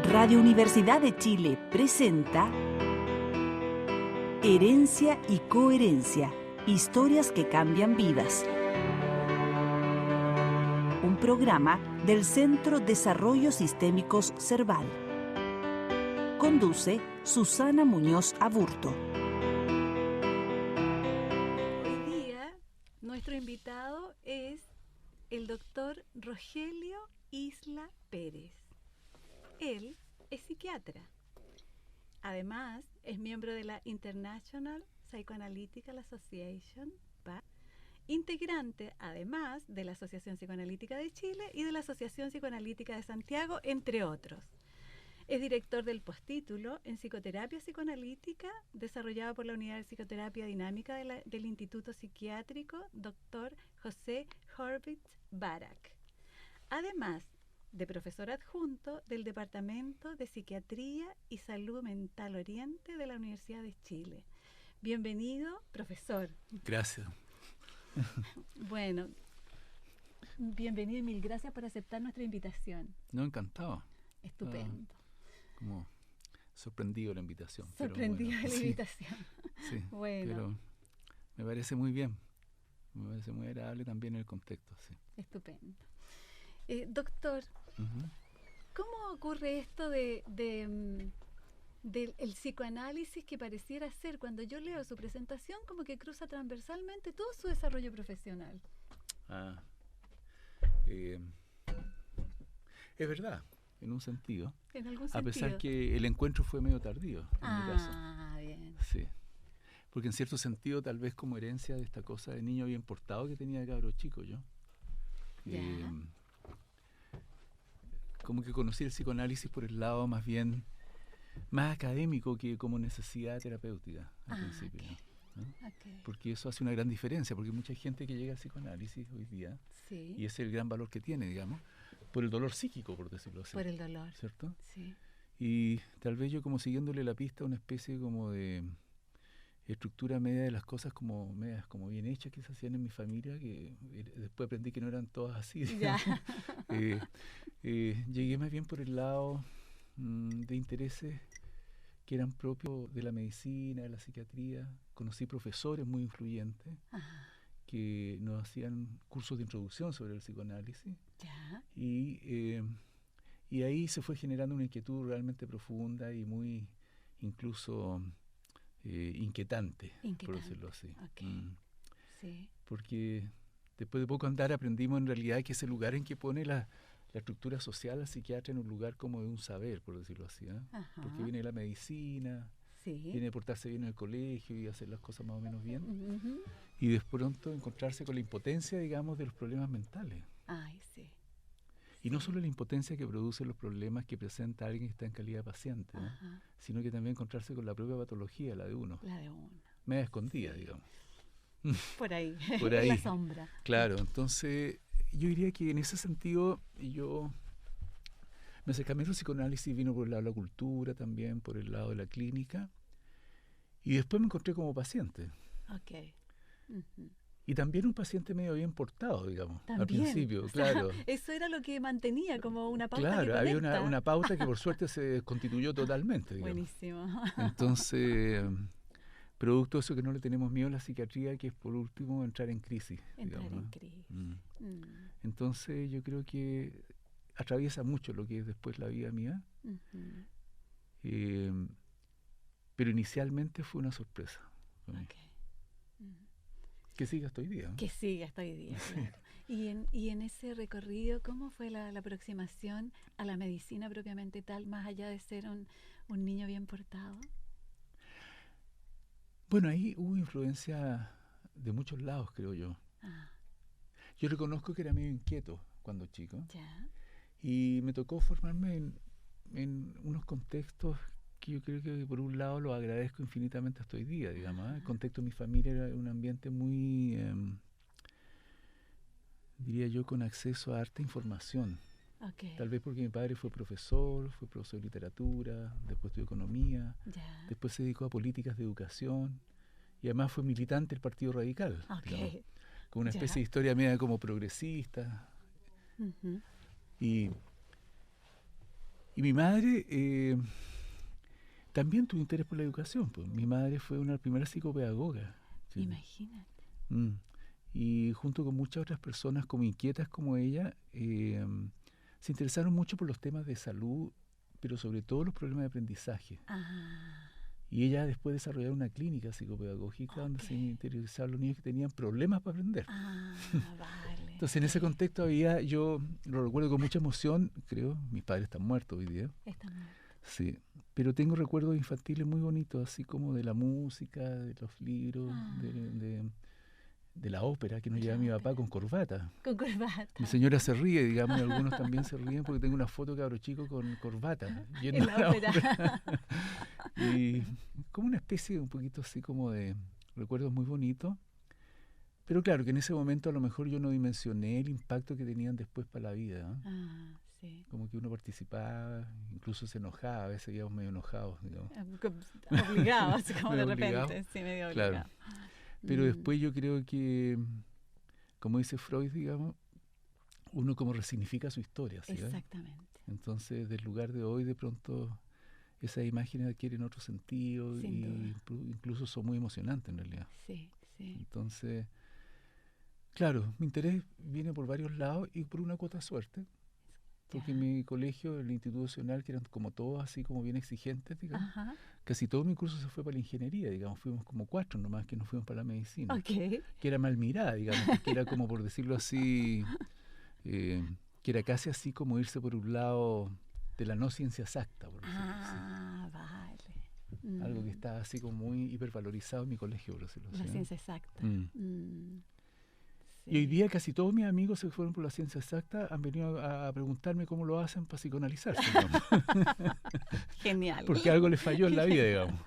Radio Universidad de Chile presenta Herencia y Coherencia, historias que cambian vidas. Un programa del Centro Desarrollo Sistémicos Cerval. Conduce Susana Muñoz Aburto. Hoy día nuestro invitado es el doctor Rogelio Isla Pérez. Él es psiquiatra. Además, es miembro de la International Psychoanalytical Association, integrante, además, de la Asociación Psicoanalítica de Chile y de la Asociación Psicoanalítica de Santiago, entre otros. Es director del postítulo en Psicoterapia Psicoanalítica, desarrollado por la Unidad de Psicoterapia Dinámica del Instituto Psiquiátrico Dr. José Horvitz Barak. Además, de profesor adjunto del Departamento de Psiquiatría y Salud Mental Oriente de la Universidad de Chile. Bienvenido, profesor. Gracias. Bueno, bienvenido y mil gracias por aceptar nuestra invitación. No, encantado. Estupendo. Como sorprendido la invitación. Sorprendido bueno, de la invitación. Sí, bueno. Pero me parece muy bien. Me parece muy agradable también el contexto. Sí. Estupendo. Doctor, ¿cómo ocurre esto del psicoanálisis que pareciera ser, cuando yo leo su presentación, como que cruza transversalmente todo su desarrollo profesional? Es verdad, en un sentido. En algún sentido. A pesar que el encuentro fue medio tardío, en mi caso. Bien. Sí. Porque en cierto sentido, tal vez como herencia de esta cosa de niño bien portado que tenía de cabro chico yo. Como que conocí el psicoanálisis por el lado más bien más académico que como necesidad terapéutica al principio. Okay. ¿No? Okay. Porque eso hace una gran diferencia, porque hay mucha gente que llega al psicoanálisis hoy día, sí. y ese es el gran valor que tiene, digamos, por el dolor psíquico, por decirlo así. Por el dolor. ¿Cierto? Sí. Y tal vez yo como siguiéndole la pista a una especie como de estructura media de las cosas como medias como bien hechas que se hacían en mi familia, que después aprendí que no eran todas así. Llegué más bien por el lado de intereses que eran propios de la medicina, de la psiquiatría. Conocí profesores muy influyentes que nos hacían cursos de introducción sobre el psicoanálisis. Y ahí se fue generando una inquietud realmente profunda y muy incluso inquietante, por decirlo así. Okay. Sí. Porque después de poco andar aprendimos en realidad que ese lugar en que pone la estructura social al psiquiatra en un lugar como de un saber, por decirlo así, porque viene la medicina, viene de portarse bien en el colegio y hacer las cosas más o menos bien, y de pronto encontrarse con la impotencia, digamos, de los problemas mentales. Y no solo la impotencia que producen los problemas que presenta alguien que está en calidad de paciente, ¿no? Sino que también encontrarse con la propia patología, la de uno. Media escondida, digamos. Por ahí, por ahí. En la sombra. Claro, entonces yo diría que en ese sentido mi acercamiento al psicoanálisis vino por el lado de la cultura también, por el lado de la clínica, y después me encontré como paciente. Y también un paciente medio bien portado, digamos, al principio, claro. Eso era lo que mantenía como una pauta. Claro, había una pauta que por suerte se constituyó totalmente, digamos. Buenísimo. Entonces, producto de eso que no le tenemos miedo a la psiquiatría, que es por último entrar en crisis. Entonces yo creo que atraviesa mucho lo que es después la vida mía, pero inicialmente fue una sorpresa. Que siga hasta hoy día. Que siga hasta hoy día, claro. Y en ese recorrido, ¿cómo fue la aproximación a la medicina propiamente tal, más allá de ser un niño bien portado? Bueno, ahí hubo influencia de muchos lados, creo yo. Yo reconozco que era medio inquieto cuando chico. Y me tocó formarme en unos contextos que yo creo que por un lado lo agradezco infinitamente hasta hoy día, digamos. El contexto de mi familia era un ambiente muy, diría yo, con acceso a harta información. Tal vez porque mi padre fue profesor de literatura, después estudió economía, después se dedicó a políticas de educación y además fue militante del Partido Radical, digamos, con una especie de historia media como progresista. Y Y mi madre también tuvo interés por la educación. Pues. Mi madre fue una primera psicopedagoga. ¿Sí? Imagínate. Y junto con muchas otras personas como inquietas como ella, se interesaron mucho por los temas de salud, pero sobre todo los problemas de aprendizaje. Y ella después desarrolló una clínica psicopedagógica donde se interesaban los niños que tenían problemas para aprender. Vale. Entonces en ese contexto yo lo recuerdo con mucha emoción, creo, mis padres están muertos hoy día. Están muertos. Sí, pero tengo recuerdos infantiles muy bonitos, así como de la música, de los libros, de la ópera que nos lleva mi papá con corbata. Con corbata. Mi señora se ríe, digamos, y algunos también se ríen porque tengo una foto de cabro chico con corbata. En la ópera. Y como una especie un poquito así como de recuerdos muy bonitos. Pero claro, que en ese momento a lo mejor yo no dimensioné el impacto que tenían después para la vida. ¿No? Sí. Como que uno participaba, incluso se enojaba, a veces íbamos medio enojados, digamos. Obligados, como de repente, sí, medio obligado. Claro. Pero después yo creo que, como dice Freud, digamos, uno como resignifica su historia. ¿Sí? Exactamente. Entonces, del lugar de hoy, de pronto, esas imágenes adquieren otro sentido y incluso son muy emocionantes en realidad. Sí, sí. Entonces, claro, mi interés viene por varios lados y por una cuota suerte. Porque en mi colegio, el Instituto Nacional, que eran como todos así como bien exigentes, digamos, casi todo mi curso se fue para la ingeniería, digamos, fuimos como 4 nomás que nos fuimos para la medicina, que era mal mirada, digamos, que era como, por decirlo así, que era casi así como irse por un lado de la no ciencia exacta, por decirlo así. Vale. Algo que está así como muy hipervalorizado en mi colegio, por decirlo así. La ciencia exacta. Y hoy día casi todos mis amigos se fueron por la ciencia exacta, han venido a preguntarme cómo lo hacen para psicoanalizarse. Genial. Porque algo les falló en la vida, digamos.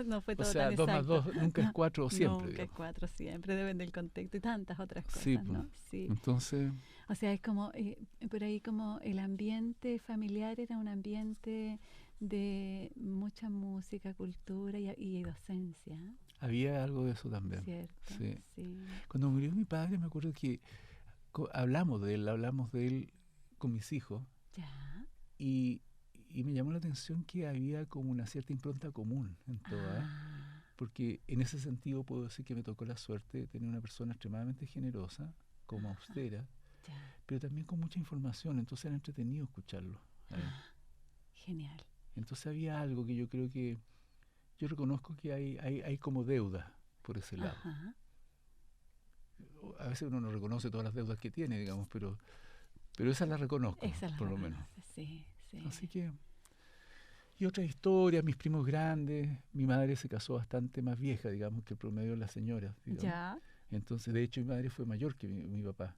No fue todo o sea, tan 2 más exacto. 2 nunca es 4 siempre. Nunca es 4 siempre, depende del contexto y tantas otras cosas, Sí, ¿no? Sí. Entonces... O sea, es como, por ahí como el ambiente familiar era un ambiente de mucha música, cultura y docencia. Había algo de eso también. Cierto, sí. Sí. Cuando murió mi padre me acuerdo que hablamos de él con mis hijos. Ya. Y me llamó la atención que había como una cierta impronta común en todas. Porque en ese sentido puedo decir que me tocó la suerte de tener una persona extremadamente generosa, como austera, pero también con mucha información, entonces era entretenido escucharlo. Genial. Entonces había algo que yo creo que yo reconozco que hay como deuda por ese lado. A veces uno no reconoce todas las deudas que tiene, digamos, pero esa la reconozco, por lo menos. Sí. Así que... Y otras historias, mis primos grandes, mi madre se casó bastante más vieja, digamos, que el promedio de las señoras. Ya. Entonces, de hecho, mi madre fue mayor que mi papá.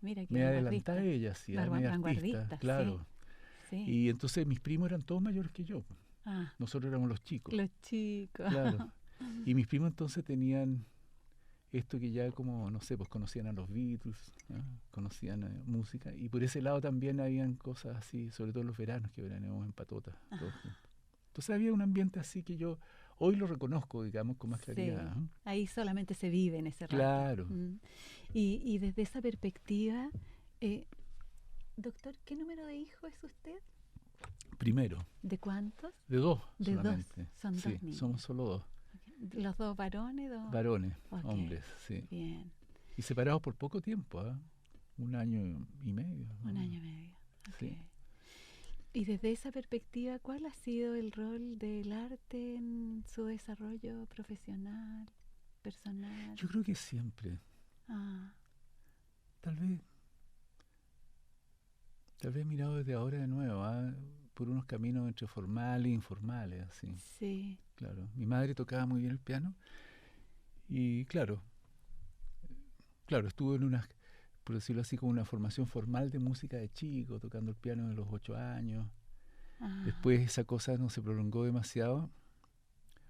Mira que me adelantaba ella, sí, era media artista, claro. Sí. Y entonces mis primos eran todos mayores que yo. Nosotros éramos los chicos. Los chicos. Claro. Y mis primos entonces tenían esto que ya como, no sé, pues conocían a los Beatles, conocían música, y por ese lado también habían cosas así, sobre todo los veranos que veraneamos en Patota, todos juntos. Entonces había un ambiente así que yo hoy lo reconozco, digamos, con más claridad. Ahí solamente se vive en ese rato. Claro. Y desde esa perspectiva, doctor, ¿qué número de hijos es usted? Primero. ¿De cuántos? De 2 De solamente. 2. Son 2 niños. Somos solo 2. ¿Los 2 varones? Varones, hombres, sí. Bien. Y separados por poco tiempo, 1 año y medio. 1 año y medio. Sí. Y desde esa perspectiva, ¿cuál ha sido el rol del arte en su desarrollo profesional, personal? Yo creo que siempre. Tal vez mirado desde ahora de nuevo, por unos caminos entre formales e informales, así. Sí. Claro. Mi madre tocaba muy bien el piano y claro, estuve en una, por decirlo así, como una formación formal de música de chico, tocando el piano de los 8 años. Después esa cosa no se prolongó demasiado,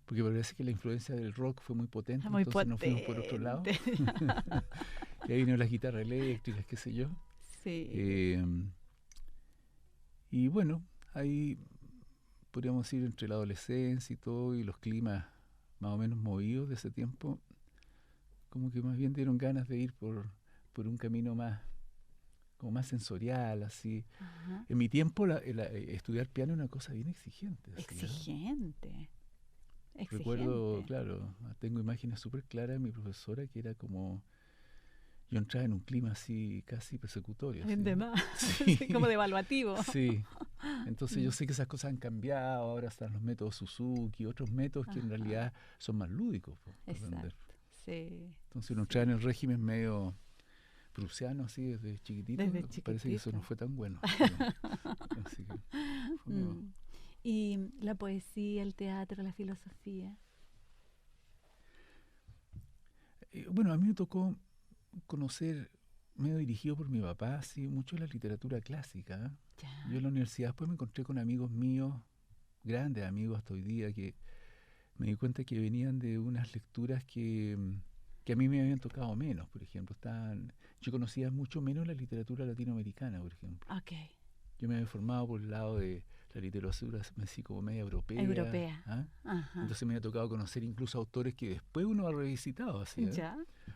porque parece que la influencia del rock fue muy potente, entonces nos fuimos por otro lado. Y ahí vino las guitarras eléctricas, qué sé yo. Sí. Y bueno, ahí podríamos decir entre la adolescencia y todo, y los climas más o menos movidos de ese tiempo, como que más bien dieron ganas de ir por un camino más como más sensorial, así. En mi tiempo estudiar piano era una cosa bien exigente. Así, exigente. Recuerdo, claro, tengo imágenes súper claras de mi profesora que era como... Yo entraba en un clima así casi persecutorio. De más, sí. Como de evaluativo. Sí. Entonces yo sé que esas cosas han cambiado, ahora están los métodos Suzuki, otros métodos que en realidad son más lúdicos para aprender. Sí. Entonces uno entraba en el régimen medio prusiano así desde chiquitito, parece que eso no fue tan bueno. Así que fue ¿Y la poesía, el teatro, la filosofía? Bueno, a mí me tocó conocer, medio dirigido por mi papá, sí, mucho la literatura clásica. Yo en la universidad después me encontré con amigos míos, grandes amigos hasta hoy día, que me di cuenta que venían de unas lecturas que a mí me habían tocado menos, por ejemplo. Yo conocía mucho menos la literatura latinoamericana, por ejemplo. Yo me había formado por el lado de la literatura así como media europea. Entonces me había tocado conocer incluso autores que después uno ha revisitado así,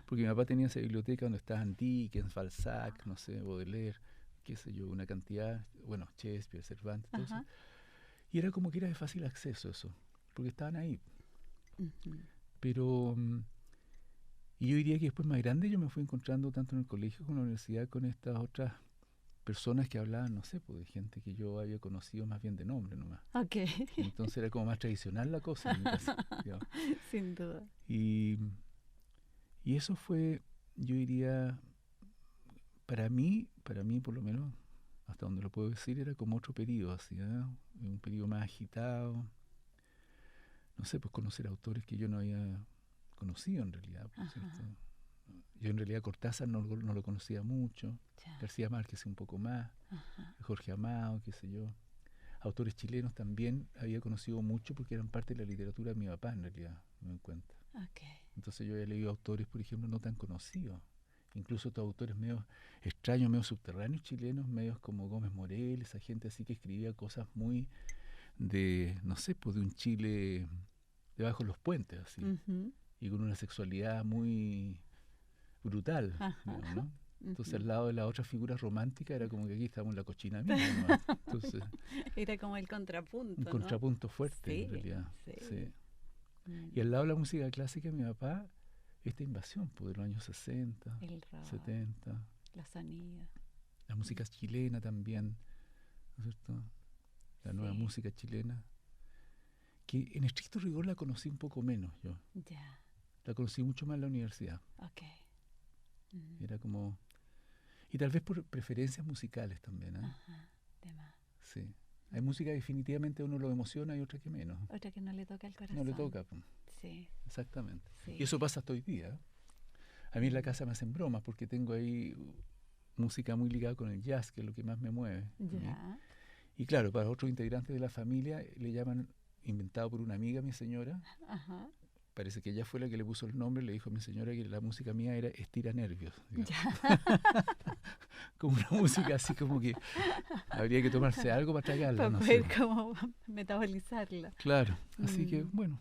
porque mi papá tenía esa biblioteca donde estaban Dickens, Balzac, no sé, Baudelaire, qué sé yo, una cantidad, bueno, Shakespeare, Cervantes, todo eso. Y era como que era de fácil acceso eso, porque estaban ahí. Pero y yo diría que después más grande yo me fui encontrando tanto en el colegio como en la universidad con estas otras personas que hablaban, no sé, pues de gente que yo había conocido más bien de nombre nomás. Entonces era como más tradicional la cosa en mi casa, digamos. Sin duda. Y eso fue, yo diría, para mí por lo menos, hasta donde lo puedo decir, era como otro periodo, así, un periodo más agitado. No sé, pues conocer autores que yo no había conocido en realidad, por cierto. Yo en realidad Cortázar no lo conocía mucho, García Márquez un poco más, Jorge Amado, qué sé yo. Autores chilenos también había conocido mucho porque eran parte de la literatura de mi papá en realidad, me doy cuenta. Entonces yo había leído autores, por ejemplo, no tan conocidos, incluso otros autores medio extraños, medio subterráneos chilenos, medios como Gómez Morel, esa gente así que escribía cosas muy de, no sé, pues de un Chile debajo de los puentes, así, y con una sexualidad muy brutal, digamos, ¿no? Entonces al lado de las otras figuras románticas era como que aquí estábamos en la cochina misma. Entonces, era como el contrapunto, un contrapunto fuerte, en realidad. Sí. Y al lado de la música clásica, mi papá, esta invasión pues, de los años 60, el rock, 70, la sonido, la música chilena también, ¿no es cierto? La nueva música chilena, que en estricto rigor la conocí un poco menos yo. La conocí mucho más en la universidad. Era como... Y tal vez por preferencias musicales también, Sí. Hay música que definitivamente a uno lo emociona y otra que menos. Otra que no le toca el corazón. No le toca. Sí. Exactamente. Y eso pasa hasta hoy día. A mí en la casa me hacen bromas porque tengo ahí música muy ligada con el jazz, que es lo que más me mueve. Y claro, para otros integrantes de la familia le llaman, inventado por una amiga, mi señora, parece que ella fue la que le puso el nombre, le dijo a mi señora que la música mía era estira nervios. Como una música así como que habría que tomarse algo para tragarla. Para poder como metabolizarla. Claro, así que bueno.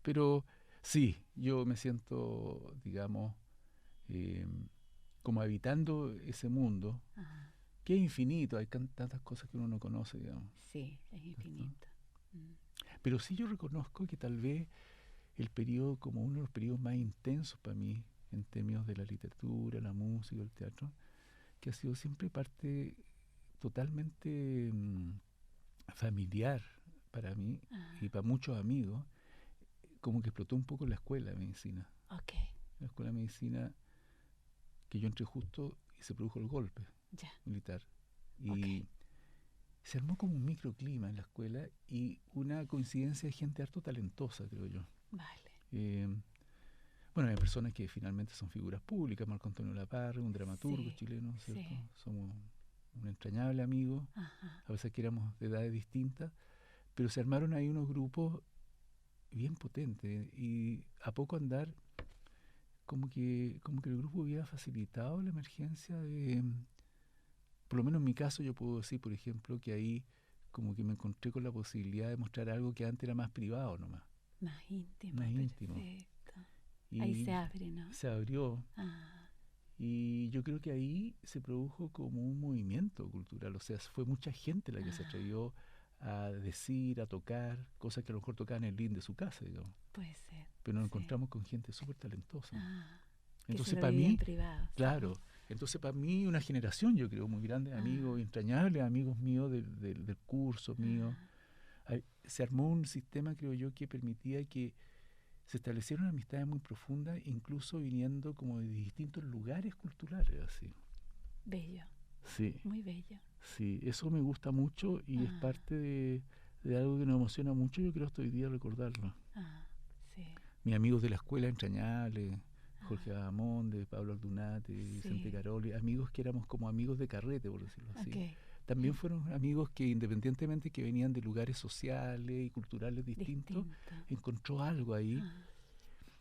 Pero sí, yo me siento, digamos, como habitando ese mundo, que es infinito, hay tantas cosas que uno no conoce, digamos. Sí, es infinito. Pero sí yo reconozco que tal vez el periodo, como uno de los periodos más intensos para mí, en términos de la literatura, la música, el teatro, que ha sido siempre parte totalmente familiar para mí y para muchos amigos, como que explotó un poco la escuela de medicina. La escuela de medicina, que yo entré justo y se produjo el golpe militar. Y se armó como un microclima en la escuela y una coincidencia de gente harto talentosa, creo yo. Bueno, hay personas que finalmente son figuras públicas, Marco Antonio Laparre, un dramaturgo chileno, ¿cierto? Somos un entrañable amigo, a pesar que éramos de edades distintas, pero se armaron ahí unos grupos bien potentes y a poco andar como que el grupo hubiera facilitado la emergencia de, por lo menos en mi caso yo puedo decir, por ejemplo, que ahí como que me encontré con la posibilidad de mostrar algo que antes era más privado nomás. Más íntimo. Más íntimo. Y ahí se abre, ¿no? Se abrió. Y yo creo que ahí se produjo como un movimiento cultural, o sea, fue mucha gente la que se atrevió a decir, a tocar, cosas que a lo mejor tocaban en el living de su casa, digamos. Puede ser. Pero nos encontramos con gente súper talentosa. Entonces para mí, en privado, claro, entonces para mí una generación, yo creo, muy grande, amigos entrañables, amigos míos del curso mío. Se armó un sistema, creo yo, que permitía que se establecieron amistades muy profundas, incluso viniendo como de distintos lugares culturales, así. Bello. Sí. Muy bello. Sí, eso me gusta mucho y es parte de algo que nos emociona mucho. Yo creo hasta hoy día recordarlo. Sí. Mis amigos de la escuela entrañables, Jorge Amonde, Pablo Aldunate, Vicente Caroli, amigos que éramos como amigos de carrete, por decirlo así. También fueron amigos que, independientemente que venían de lugares sociales y culturales distintos, encontró algo ahí.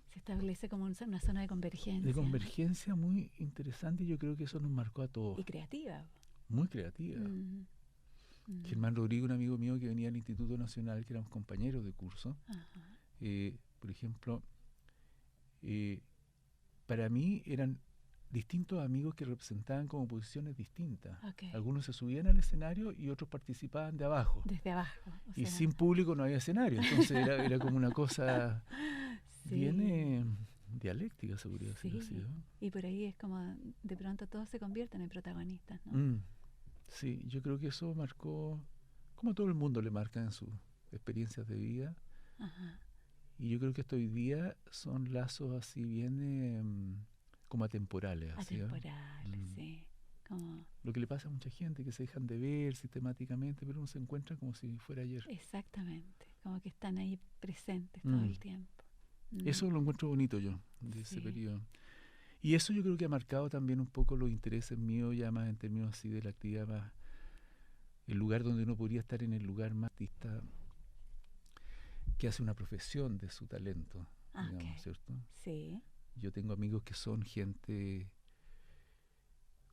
Se establece como una zona de convergencia. De convergencia muy interesante, y yo creo que eso nos marcó a todos. Y creativa. Muy creativa. Germán Rodrigo, un amigo mío que venía del Instituto Nacional, que éramos compañeros de curso, por ejemplo, para mí eran distintos amigos que representaban como posiciones distintas. Algunos se subían al escenario y otros participaban de abajo. Desde abajo. Y sin público no había escenario, entonces era como una cosa bien dialéctica, se podría decir así, ¿no? Y por ahí es como, de pronto todos se convierten en protagonistas, ¿no? Sí, yo creo que eso marcó, como a todo el mundo le marca en sus experiencias de vida. Y yo creo que hasta hoy día son lazos así bien como atemporales. Atemporales, sí. Como... Lo que le pasa a mucha gente, que se dejan de ver sistemáticamente, pero uno se encuentra como si fuera ayer. Exactamente, como que están ahí presentes todo el tiempo. Eso lo encuentro bonito yo, de ese periodo. Y eso yo creo que ha marcado también un poco los intereses míos, ya más en términos así de la actividad más, el lugar donde uno podría estar en el lugar más artista que hace una profesión de su talento, digamos, ¿cierto? Sí. Yo tengo amigos que son gente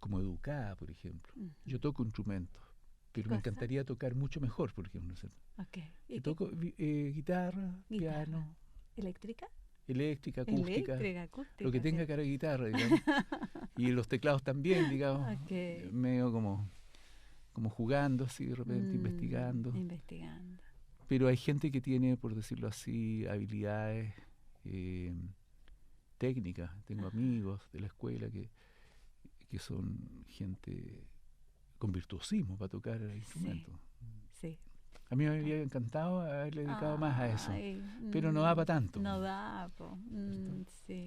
como educada, por ejemplo. Yo toco instrumentos, pero me encantaría tocar mucho mejor, por ejemplo, ¿cierto? ¿Y toco guitarra, piano. ¿Eléctrica? Eléctrica, acústica. Acústica, lo que tenga cara de guitarra, digamos. Y los teclados también, digamos. Medio como jugando así, de repente, investigando. Pero hay gente que tiene, por decirlo así, habilidades técnicas. Tengo amigos de la escuela que son gente con virtuosismo para tocar el instrumento. Sí. A mí me habría encantado haberle dedicado más a eso, pero no da para tanto. No da, sí.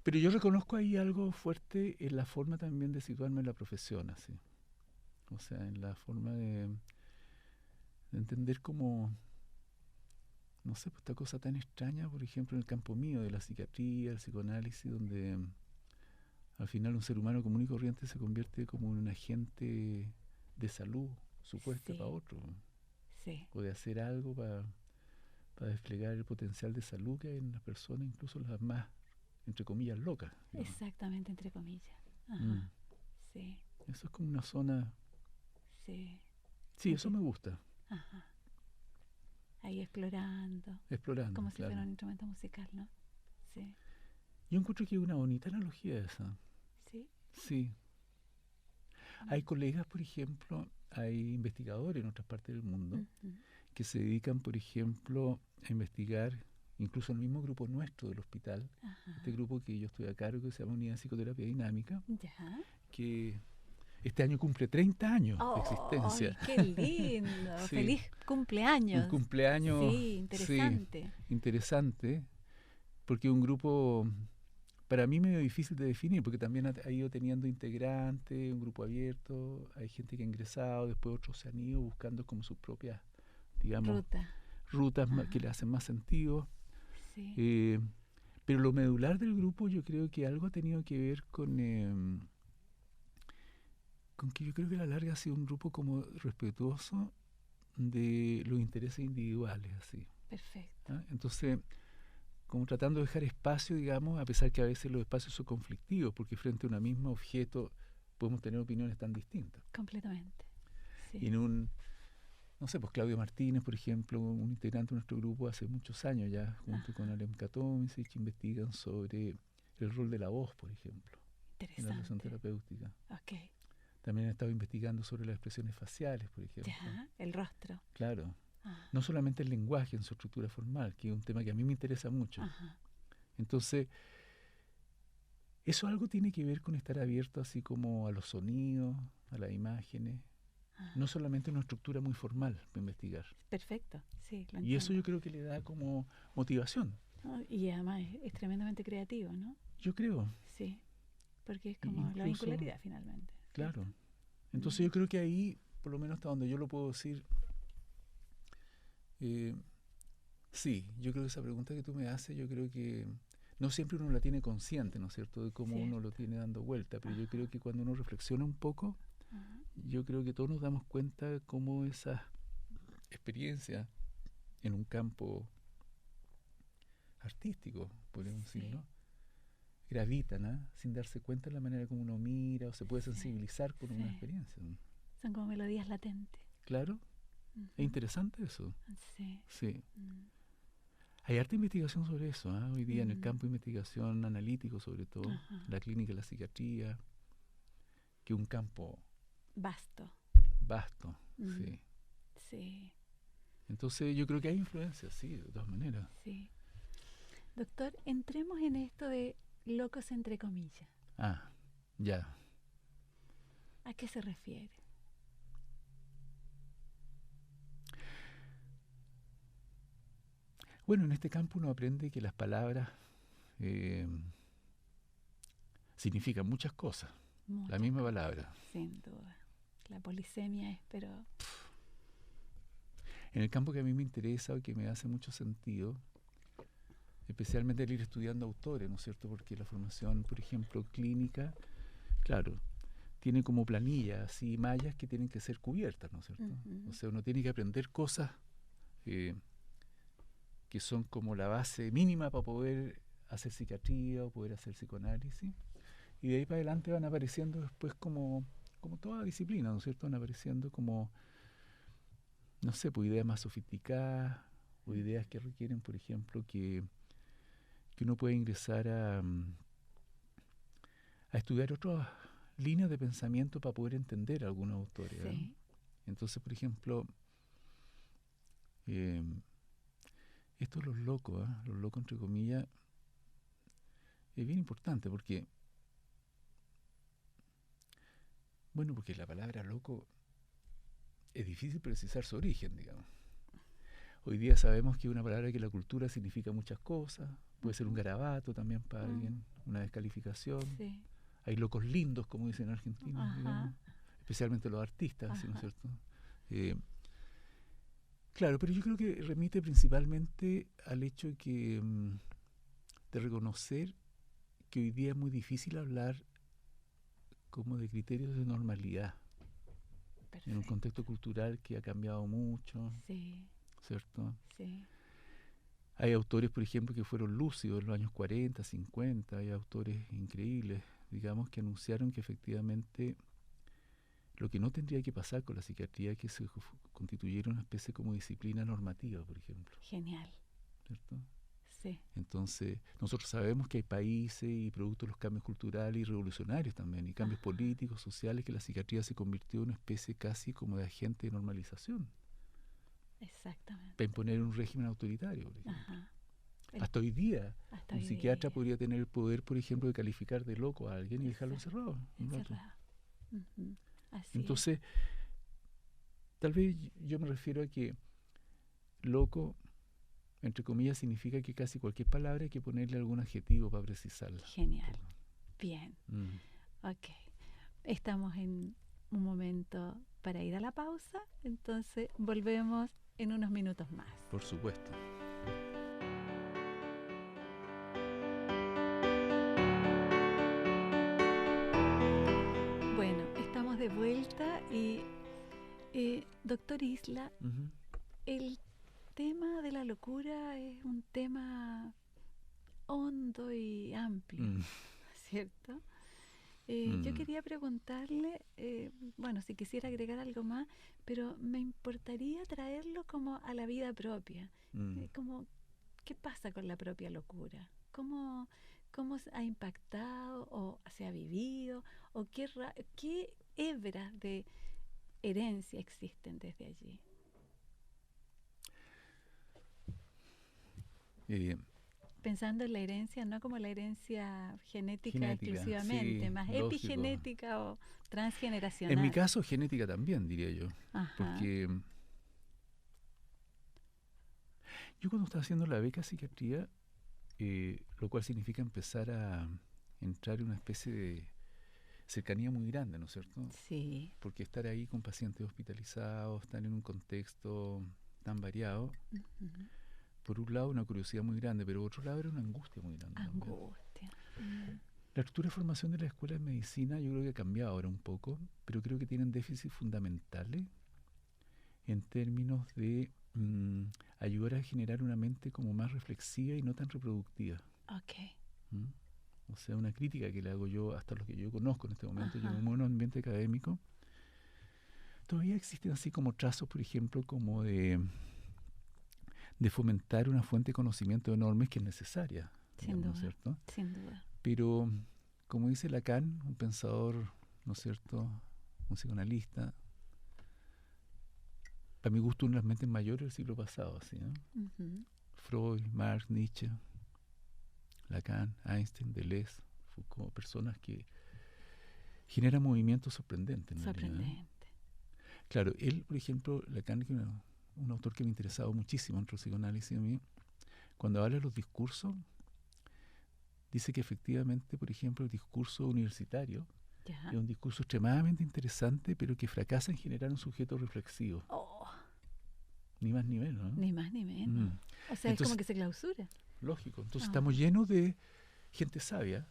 Pero yo reconozco ahí algo fuerte en la forma también de situarme en la profesión, así. O sea, en la forma de entender como, no sé, pues esta cosa tan extraña, por ejemplo, en el campo mío de la psiquiatría, el psicoanálisis, donde al final un ser humano común y corriente se convierte como en un agente de salud supuesta para otro. O de hacer algo para desplegar el potencial de salud que hay en las personas, incluso las más, entre comillas, locas. Exactamente, entre comillas. Sí. Eso es como una zona... Sí, eso me gusta. Ahí explorando. Como si fuera un instrumento musical, ¿no? Sí. Yo encuentro que es una bonita analogía esa. ¿Sí? Sí. Hay colegas, por ejemplo, hay investigadores en otras partes del mundo que se dedican, por ejemplo, a investigar, incluso en el mismo grupo nuestro del hospital, este grupo que yo estoy a cargo, que se llama Unidad de Psicoterapia Dinámica, que este año cumple 30 años de existencia. ¡Qué lindo! ¡Feliz cumpleaños! Un cumpleaños. Sí, interesante. Sí, interesante, porque un grupo... Para mí medio difícil de definir, porque también ha ido teniendo integrantes, un grupo abierto, hay gente que ha ingresado, después otros se han ido buscando como sus propias, digamos, rutas que le hacen más sentido. Sí. Pero lo medular del grupo yo creo que algo ha tenido que ver con que yo creo que a la larga ha sido un grupo como respetuoso de los intereses individuales, así. Perfecto. Entonces... como tratando de dejar espacio, digamos, a pesar que a veces los espacios son conflictivos, porque frente a un mismo objeto podemos tener opiniones tan distintas. Completamente. Sí. Y no sé, pues Claudio Martínez, por ejemplo, un integrante de nuestro grupo hace muchos años ya, junto con Alem Katomisic, investigan sobre el rol de la voz, por ejemplo. en la relación terapéutica. Okay. También he estado investigando sobre las expresiones faciales, por ejemplo. Ya, el rostro. Claro. No solamente el lenguaje en su estructura formal, que es un tema que a mí me interesa mucho. Ajá. Entonces, eso algo tiene que ver con estar abierto así como a los sonidos, a las imágenes. No solamente una estructura muy formal para investigar. Perfecto, sí, lo entiendo. Y eso yo creo que le da como motivación. Y además es tremendamente creativo, ¿no? Yo creo. Sí, porque es como la vincularidad finalmente. Claro. Entonces yo creo que ahí, por lo menos hasta donde yo lo puedo decir, sí, yo creo que esa pregunta que tú me haces, yo creo que no siempre uno la tiene consciente, ¿no es cierto?, de cómo uno lo tiene dando vuelta, pero yo creo que cuando uno reflexiona un poco, yo creo que todos nos damos cuenta cómo esa experiencia en un campo artístico, podríamos decir, ¿no?, gravitan, ¿no?, sin darse cuenta de la manera como uno mira o se puede sensibilizar con una experiencia, ¿no? Son como melodías latentes. Claro. Es interesante eso. Sí. Sí. Hay harta investigación sobre eso, ¿eh? Hoy día en el campo de investigación analítico, sobre todo, la clínica y la psiquiatría, que es un campo vasto, sí. Sí. Entonces yo creo que hay influencias, sí, de todas maneras. Sí. Doctor, entremos en esto de locos entre comillas. Ya. ¿A qué se refiere? Bueno, en este campo uno aprende que las palabras significan muchas cosas. La misma palabra. Sin duda. La polisemia es, pero... En el campo que a mí me interesa o que me hace mucho sentido, especialmente el ir estudiando autores, ¿no es cierto? Porque la formación, por ejemplo, clínica, claro, tiene como planilla, así, mallas que tienen que ser cubiertas, ¿no es cierto? O sea, uno tiene que aprender cosas que son como la base mínima para poder hacer psiquiatría o poder hacer psicoanálisis. Y de ahí para adelante van apareciendo después como toda disciplina, ¿no es cierto? Van apareciendo como, no sé, pues ideas más sofisticadas o ideas que requieren, por ejemplo, que uno pueda ingresar a estudiar otras líneas de pensamiento para poder entender a algunos autores. Sí. Entonces, por ejemplo, esto de los locos entre comillas, es bien importante porque la palabra loco es difícil precisar su origen, digamos. Hoy día sabemos que es una palabra que en la cultura significa muchas cosas, puede ser un garabato también para alguien, una descalificación. Sí. Hay locos lindos, como dicen en Argentina, digamos, especialmente los artistas, ¿sí, no es cierto? Claro, pero yo creo que remite principalmente al hecho de reconocer que hoy día es muy difícil hablar como de criterios de normalidad. Perfecto. En un contexto cultural que ha cambiado mucho, ¿cierto? Sí. Hay autores, por ejemplo, que fueron lúcidos en los años 40, 50, hay autores increíbles, digamos, que anunciaron que efectivamente lo que no tendría que pasar con la psiquiatría es que se constituyera una especie como disciplina normativa, por ejemplo. Genial. ¿Cierto? Sí. Entonces, nosotros sabemos que hay países y producto de los cambios culturales y revolucionarios también, y cambios políticos, sociales, que la psiquiatría se convirtió en una especie casi como de agente de normalización. Exactamente. Para imponer un régimen autoritario, por ejemplo. Hasta hoy día, un psiquiatra podría tener el poder, por ejemplo, de calificar de loco a alguien y dejarlo encerrado. Entonces, tal vez yo me refiero a que loco, entre comillas, significa que casi cualquier palabra hay que ponerle algún adjetivo para precisarla. Genial. Bien. Ok. Estamos en un momento para ir a la pausa, entonces volvemos en unos minutos más. Por supuesto. Bueno, estamos de vuelta y doctor Isla, el tema de la locura es un tema hondo y amplio, ¿cierto? Yo quería preguntarle, bueno, si quisiera agregar algo más, pero me importaría traerlo como a la vida propia, como ¿qué pasa con la propia locura? ¿Cómo cómo ha impactado o se ha vivido, o qué hebras de herencia existen desde allí. Pensando en la herencia, no como la herencia genética exclusivamente, sí, más lógico. Epigenética o transgeneracional. En mi caso, genética también, diría yo. Ajá. Porque yo cuando estaba haciendo la beca de psiquiatría, lo cual significa empezar a entrar en una especie de cercanía muy grande, ¿no es cierto? Sí. Porque estar ahí con pacientes hospitalizados, estar en un contexto tan variado, por un lado una curiosidad muy grande, pero por otro lado era una angustia muy grande. Angustia. La estructura de formación de la escuela de medicina yo creo que ha cambiado ahora un poco, pero creo que tienen déficits fundamentales en términos de ayudar a generar una mente como más reflexiva y no tan reproductiva. Okay. O sea, una crítica que le hago yo hasta lo que yo conozco en este momento. Yo me muevo en un ambiente académico. Todavía existen así como trazos, por ejemplo, como de fomentar una fuente de conocimiento enorme que es necesaria. Sin duda, ¿no es cierto? Sin duda. Pero, como dice Lacan, un pensador, ¿no es cierto?, un psicoanalista, para mi gusto, una de las mentes mayores del siglo pasado, así, ¿no? Freud, Marx, Nietzsche, Lacan, Einstein, Deleuze, Foucault, personas que generan movimientos sorprendentes. Sorprendente. Claro, él, por ejemplo, Lacan, que es un autor que me ha interesado muchísimo entre el psicoanálisis a mí, cuando habla de los discursos, dice que efectivamente, por ejemplo, el discurso universitario es un discurso extremadamente interesante, pero que fracasa en generar un sujeto reflexivo. Ni más ni menos, ¿no? Ni más ni menos. O sea, entonces, es como que se clausura. Lógico. Entonces estamos llenos de gente sabia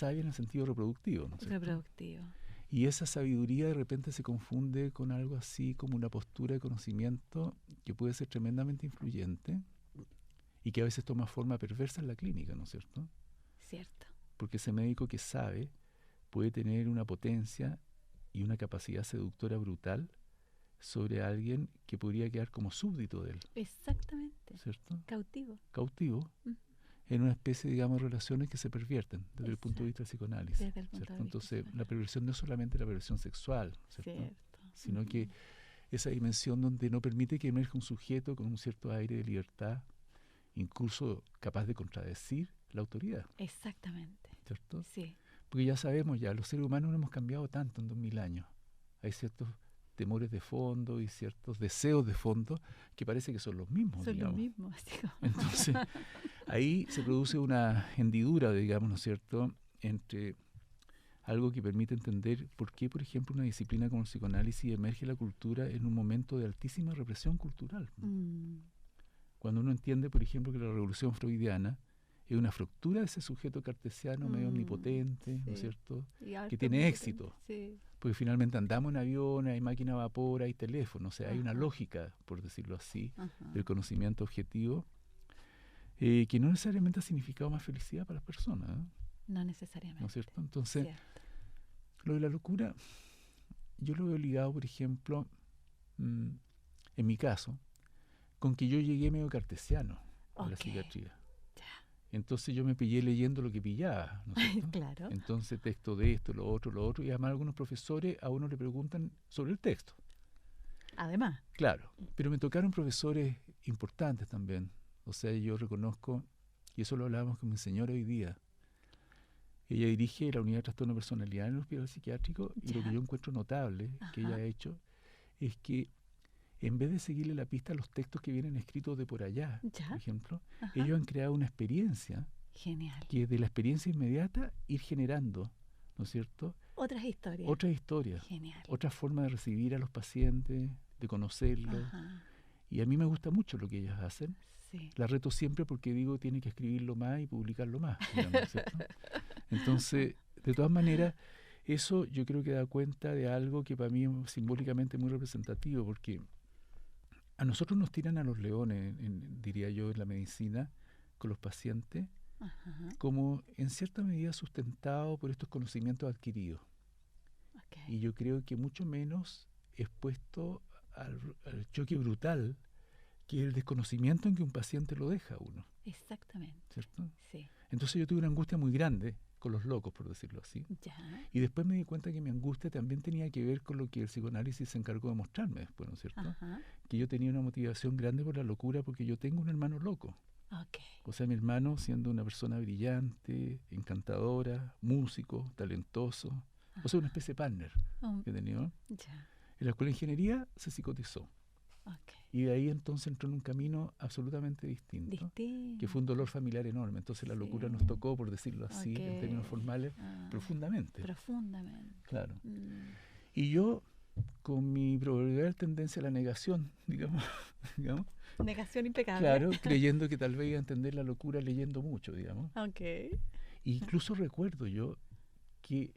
en el sentido reproductivo, ¿no es cierto? Reproductivo. Y esa sabiduría de repente se confunde con algo así como una postura de conocimiento que puede ser tremendamente influyente y que a veces toma forma perversa en la clínica, ¿no es cierto? Cierto. Porque ese médico que sabe puede tener una potencia y una capacidad seductora brutal sobre alguien que podría quedar como súbdito de él. Exactamente. ¿Cierto? Cautivo. En una especie, digamos, de relaciones que se pervierten desde el punto de vista del psicoanálisis. Desde el punto de vista Entonces, la perversión no es solamente la perversión sexual, ¿cierto? Sino que esa dimensión donde no permite que emerja un sujeto con un cierto aire de libertad, incluso capaz de contradecir la autoridad. Exactamente. ¿Cierto? Sí. Porque ya sabemos, los seres humanos no hemos cambiado tanto en 2000 años. Hay ciertos temores de fondo y ciertos deseos de fondo que parece que son los mismos. Son digamos. los mismos. Entonces, ahí se produce una hendidura, digamos, ¿no es cierto?, entre algo que permite entender por qué, por ejemplo, una disciplina como el psicoanálisis emerge la cultura en un momento de altísima represión cultural. Cuando uno entiende, por ejemplo, que la revolución freudiana es una fractura de ese sujeto cartesiano medio omnipotente, ¿no es cierto?, que tiene éxito. Sí. Porque finalmente andamos en avión, hay máquina a vapor, hay teléfono, o sea, hay una lógica, por decirlo así, del conocimiento objetivo, que no necesariamente ha significado más felicidad para las personas. No necesariamente. ¿No es cierto? Entonces, lo de la locura, yo lo veo ligado, por ejemplo, en mi caso, con que yo llegué medio cartesiano a la psiquiatría. Entonces yo me pillé leyendo lo que pillaba, ¿no es cierto? Claro. Entonces texto de esto, lo otro, y además algunos profesores a uno le preguntan sobre el texto. Además. Claro, pero me tocaron profesores importantes también. O sea, yo reconozco, y eso lo hablábamos con mi señora hoy día, ella dirige la unidad de trastorno de personalidad en el hospital psiquiátrico, y lo que yo encuentro notable que ella ha hecho es que en vez de seguirle la pista a los textos que vienen escritos de por allá, por ejemplo, ellos han creado una experiencia que de la experiencia inmediata ir generando, ¿no es cierto?, otras historias. Otra forma de recibir a los pacientes, de conocerlos. Y a mí me gusta mucho lo que ellas hacen. Sí. La reto siempre porque digo tiene que escribirlo más y publicarlo más, digamos, ¿cierto? Entonces, de todas maneras, eso yo creo que da cuenta de algo que para mí es simbólicamente muy representativo, porque a nosotros nos tiran a los leones, diría yo, en la medicina, con los pacientes, como en cierta medida sustentado por estos conocimientos adquiridos. Y yo creo que mucho menos expuesto al choque brutal que es el desconocimiento en que un paciente lo deja a uno. Exactamente. ¿Cierto? Sí. Entonces yo tuve una angustia muy grande con los locos, por decirlo así. Ya. Y después me di cuenta que mi angustia también tenía que ver con lo que el psicoanálisis se encargó de mostrarme después, ¿no es cierto? Ajá. Que yo tenía una motivación grande por la locura porque yo tengo un hermano loco. Okay. O sea, mi hermano siendo una persona brillante, encantadora, músico, talentoso. Ajá. O sea, una especie de partner que tenía. Ya. En la escuela de ingeniería se psicotizó. Okay. Y de ahí entonces entró en un camino absolutamente distinto, que fue un dolor familiar enorme. Entonces la locura nos tocó, por decirlo así, en términos formales, profundamente. Profundamente. Claro. Y yo, con mi proverbial tendencia a la negación, digamos, negación impecable. claro, creyendo que tal vez iba a entender la locura leyendo mucho, digamos. Okay. Incluso recuerdo yo que,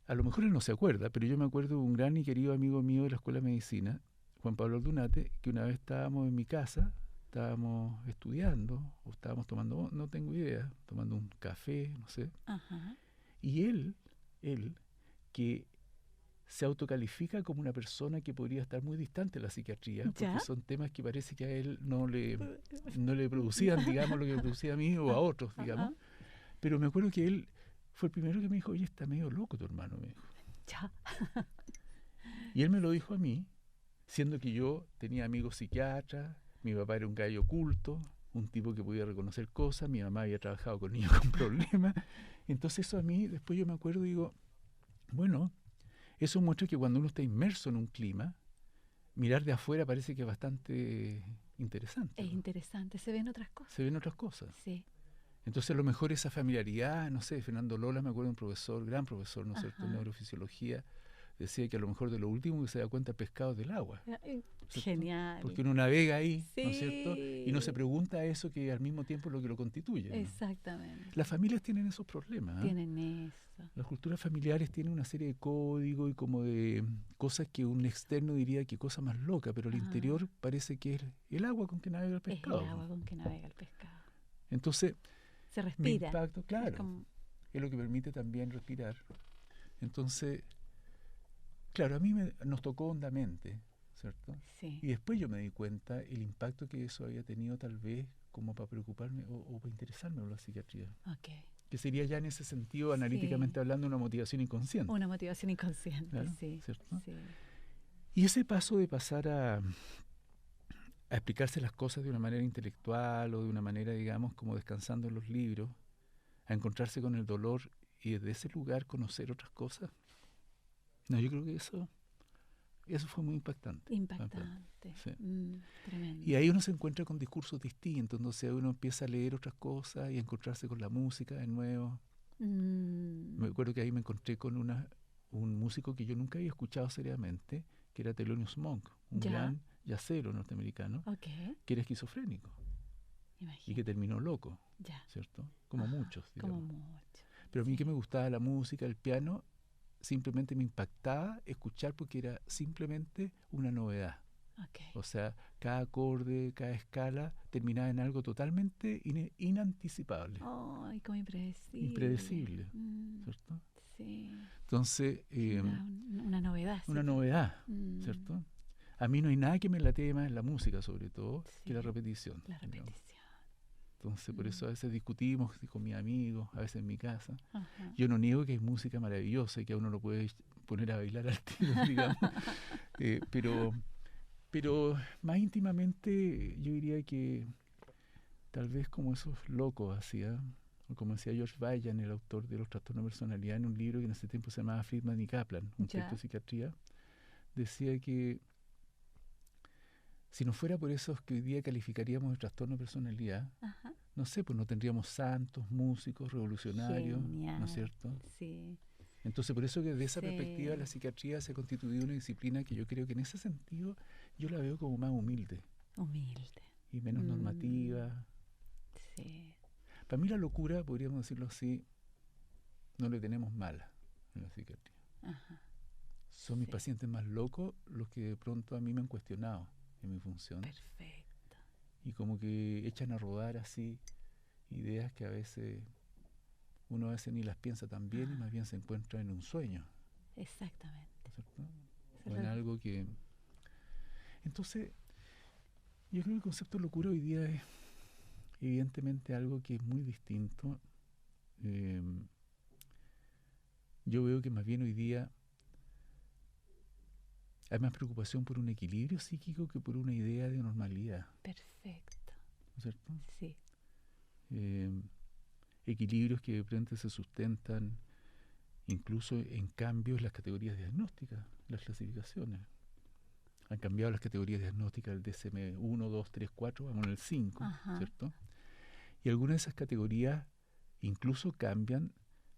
a lo mejor él no se acuerda, pero yo me acuerdo de un gran y querido amigo mío de la Escuela de Medicina, Juan Pablo Ordunate, que una vez estábamos en mi casa, estábamos estudiando, o estábamos tomando, no tengo idea, tomando un café, no sé. Ajá. Y él, que se autocalifica como una persona que podría estar muy distante de la psiquiatría, porque son temas que parece que a él no le producían, digamos, lo que me producía a mí o a otros, digamos. Pero me acuerdo que él fue el primero que me dijo, oye, está medio loco tu hermano, me dijo. Ya. Y él me lo dijo a mí, siendo que yo tenía amigos psiquiatras, mi papá era un gallo oculto, un tipo que podía reconocer cosas, mi mamá había trabajado con niños con problemas. Entonces eso a mí, después yo me acuerdo y digo, bueno, eso muestra que cuando uno está inmerso en un clima, mirar de afuera parece que es bastante interesante. Es interesante, se ven otras cosas. Se ven otras cosas. Sí. Entonces a lo mejor esa familiaridad, no sé, Fernando Lola, me acuerdo de un profesor, gran profesor, ¿no es cierto?, de neurofisiología, decía que a lo mejor de lo último que se da cuenta el pescado es del agua. Genial. Porque uno navega ahí, ¿no es cierto? Y no se pregunta eso que al mismo tiempo es lo que lo constituye, ¿no? Exactamente. Las familias tienen esos problemas. Tienen eso. Las culturas familiares tienen una serie de códigos y como de cosas que un externo diría que cosa más loca, pero el interior parece que es el agua con que navega el pescado. Es el agua con que navega el pescado. Entonces, se respira. Mi impacto, claro, es lo que permite también respirar. Entonces, claro, a mí nos tocó hondamente, ¿cierto? Sí. Y después yo me di cuenta el impacto que eso había tenido tal vez como para preocuparme o para interesarme por la psiquiatría. Okay. Que sería ya en ese sentido, analíticamente hablando, una motivación inconsciente. Una motivación inconsciente, claro, sí. ¿cierto? Sí. Y ese paso de pasar a explicarse las cosas de una manera intelectual o de una manera, digamos, como descansando en los libros, a encontrarse con el dolor y desde ese lugar conocer otras cosas. No, yo creo que eso fue muy impactante. Impactante. Sí. Tremendo. Y ahí uno se encuentra con discursos distintos, entonces uno empieza a leer otras cosas y a encontrarse con la música de nuevo. Me acuerdo que ahí me encontré con un músico que yo nunca había escuchado seriamente, que era Thelonious Monk, un gran yacero norteamericano, que era esquizofrénico. Imagínate. Y que terminó loco, ¿cierto? Como muchos, digamos. Como muchos. Pero a mí que me gustaba la música, el piano, simplemente me impactaba escuchar porque era simplemente una novedad. O sea, cada acorde, cada escala terminaba en algo totalmente inanticipable. ¡Ay, como impredecible! Impredecible, ¿cierto? Sí. Entonces... una novedad. Una novedad, ¿cierto? A mí no hay nada que me latee más en la música, sobre todo, que la repetición. La repetición. Entonces, por eso a veces discutimos con mis amigos, a veces en mi casa. Ajá. Yo no niego que hay música maravillosa y que a uno lo puede poner a bailar al tiro, digamos. Pero más íntimamente yo diría que tal vez como esos locos hacían, o como decía George Vaillant, el autor de Los trastornos de personalidad, en un libro que en ese tiempo se llamaba Friedman y Kaplan, un texto de psiquiatría, decía que si no fuera por esos que hoy día calificaríamos de trastorno de personalidad, no sé, pues no tendríamos santos, músicos, revolucionarios, ¿no es cierto? Sí. Entonces, por eso que desde esa perspectiva la psiquiatría se ha constituido una disciplina que yo creo que en ese sentido yo la veo como más humilde. Humilde. Y menos normativa. Sí. Para mí la locura, podríamos decirlo así, no le tenemos mala en la psiquiatría. Son mis pacientes más locos los que de pronto a mí me han cuestionado en mi función. Perfecto. Y como que echan a rodar así ideas que a veces uno a veces ni las piensa tan bien y más bien se encuentra en un sueño. Exactamente. ¿Cierto? O en algo que... Entonces, yo creo que el concepto de locura hoy día evidentemente algo que es muy distinto. Yo veo que más bien hoy día hay más preocupación por un equilibrio psíquico que por una idea de normalidad. Perfecto. ¿No es cierto? Sí. Equilibrios que de repente se sustentan incluso en cambios en las categorías diagnósticas, las clasificaciones. Han cambiado las categorías diagnósticas del DSM-1, 2, 3, 4, vamos en el 5, ¿cierto? Y algunas de esas categorías incluso cambian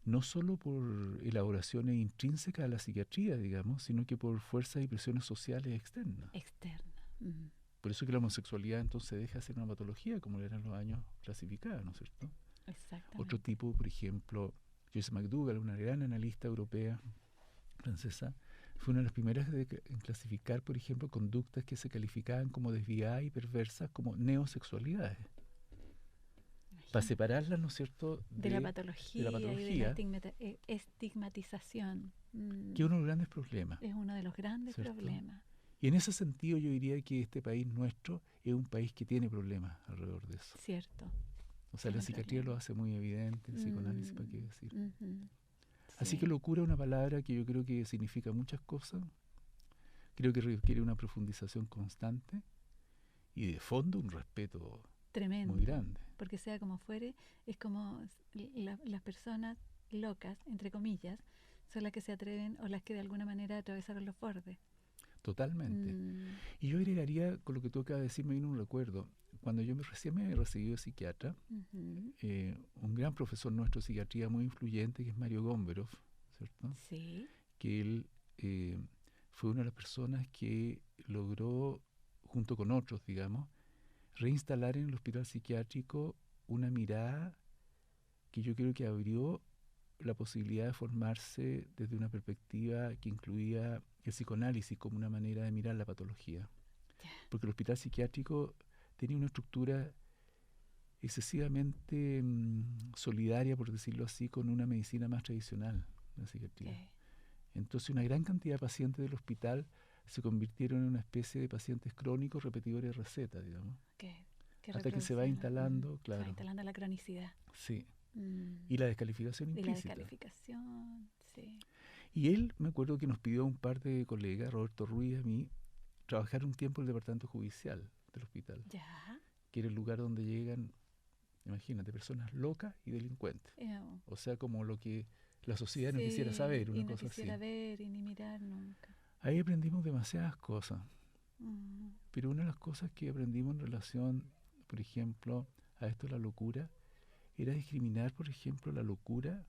no solo por elaboraciones intrínsecas a la psiquiatría, digamos, sino que por fuerzas y presiones sociales externas. Por eso que la homosexualidad entonces deja de ser una patología, como era en los años clasificada, ¿no es cierto? Exactamente. Otro tipo, por ejemplo, Joyce McDougall, una gran analista europea, francesa, fue una de las primeras en clasificar, por ejemplo, conductas que se calificaban como desviadas y perversas como neosexualidades. Para separarlas, ¿no es cierto?, de la patología y de la estigmatización. Que es uno de los grandes problemas. Es uno de los grandes problemas. Y en ese sentido yo diría que este país nuestro es un país que tiene problemas alrededor de eso. Cierto. O sea, la psiquiatría lo hace muy evidente, el psicoanálisis, ¿para qué decir? Así Sí. que locura es una palabra que yo creo que significa muchas cosas. Creo que requiere una profundización constante y de fondo un respeto tremendo, muy grande. Porque sea como fuere, es como las personas locas, entre comillas, son las que se atreven o las que de alguna manera atravesaron los bordes. Totalmente. Y yo agregaría, con lo que tú acabas de decir, me vino un recuerdo. Cuando yo recién me recibí de psiquiatra, un gran profesor nuestro de psiquiatría muy influyente, que es Mario Gomberov, ¿cierto? Sí. Que él fue una de las personas que logró, junto con otros, digamos, reinstalar en el hospital psiquiátrico una mirada que yo creo que abrió la posibilidad de formarse desde una perspectiva que incluía el psicoanálisis como una manera de mirar la patología. Porque el hospital psiquiátrico tenía una estructura excesivamente solidaria, por decirlo así, con una medicina más tradicional, la psiquiatría. Entonces una gran cantidad de pacientes del hospital se convirtieron en una especie de pacientes crónicos repetidores de recetas, digamos. Hasta que se va instalando, claro. Se va instalando la cronicidad. Sí. Y la descalificación implícita. Y la descalificación, sí. Y él, me acuerdo que nos pidió a un par de colegas, Roberto Ruiz y a mí, trabajar un tiempo en el departamento judicial del hospital. Ya. Que era el lugar donde llegan, imagínate, personas locas y delincuentes. O sea, como lo que la sociedad no quisiera saber, una cosa así. No quisiera ver y ni mirar nunca. Ahí aprendimos demasiadas cosas. Pero una de las cosas que aprendimos en relación, por ejemplo, a esto de la locura, era discriminar, por ejemplo, la locura,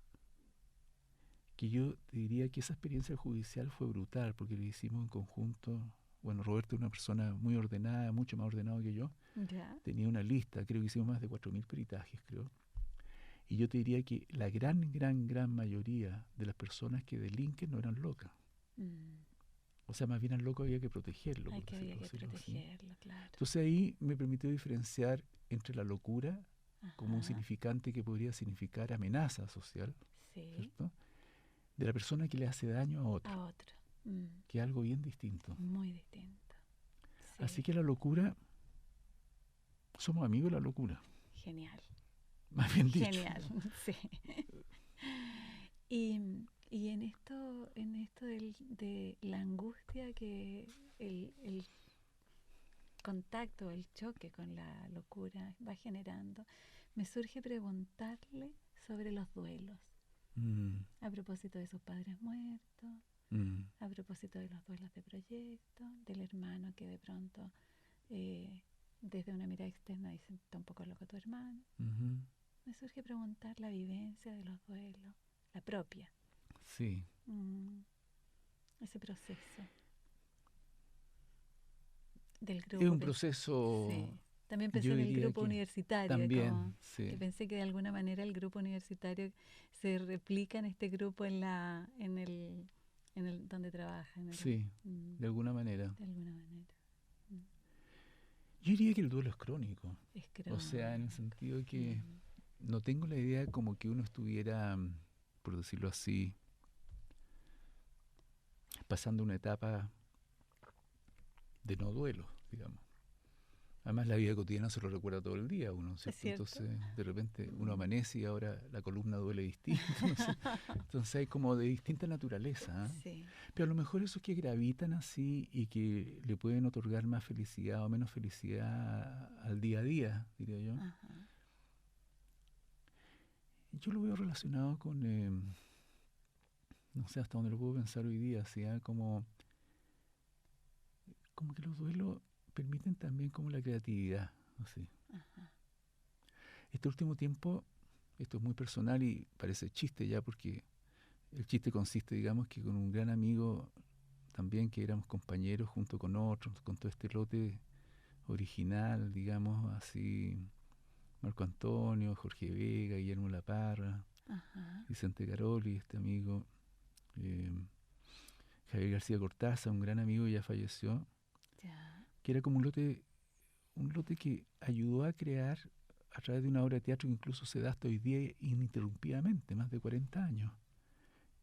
que yo te diría que esa experiencia judicial fue brutal, porque lo hicimos en conjunto. Bueno, Roberto es una persona muy ordenada, mucho más ordenado que yo. ¿Ya? Tenía una lista, creo que hicimos más de 4.000 peritajes, creo. Y yo te diría que la gran mayoría de las personas que delinquen no eran locas. O sea, más bien al loco había que protegerlo. Había que protegerlo, claro. Entonces ahí me permitió diferenciar entre la locura como un significante que podría significar amenaza social, ¿cierto?, de la persona que le hace daño a otro. Que es algo bien distinto. Muy distinto. Sí. Así que la locura, somos amigos de la locura. Genial. Más bien dicho. Genial, sí. Y en esto de la angustia que el contacto, el choque con la locura va generando, me surge preguntarle sobre los duelos. A propósito de sus padres muertos, a propósito de los duelos de proyecto, del hermano que de pronto, desde una mirada externa, dice, está un poco loco tu hermano. Me surge preguntar la vivencia de los duelos, la propia. Sí. Ese proceso del grupo. Es un proceso... Sí. También pensé en el grupo universitario. También, sí. Que pensé que de alguna manera el grupo universitario se replica en este grupo en el donde trabaja. Sí, de alguna manera. De alguna manera. Yo diría que el duelo es crónico. Es crónico. O sea, en el sentido de que no tengo la idea como que uno estuviera, por decirlo así, pasando una etapa de no duelo, digamos. Además, la vida cotidiana se lo recuerda todo el día uno, ¿cierto? Entonces, de repente, uno amanece y ahora la columna duele distinto, no sé. Entonces, hay como de distinta naturaleza, ¿eh? Sí. Pero a lo mejor esos que gravitan así y que le pueden otorgar más felicidad o menos felicidad al día a día, diría yo. Ajá. Yo lo veo relacionado con, no sé hasta dónde lo puedo pensar hoy día, ¿sí? Como que los duelos permiten también como la creatividad, así. Ajá. Este último tiempo, esto es muy personal y parece chiste ya, porque el chiste consiste, digamos, que con un gran amigo también, que éramos compañeros junto con otros, con todo este lote original, digamos, así, Marco Antonio, Jorge Vega, Guillermo Laparra, Ajá. Vicente Caroli, este amigo, Javier García Cortázar, un gran amigo, ya falleció, que era como un lote que ayudó a crear a través de una obra de teatro que incluso se da hasta hoy día ininterrumpidamente, más de 40 años,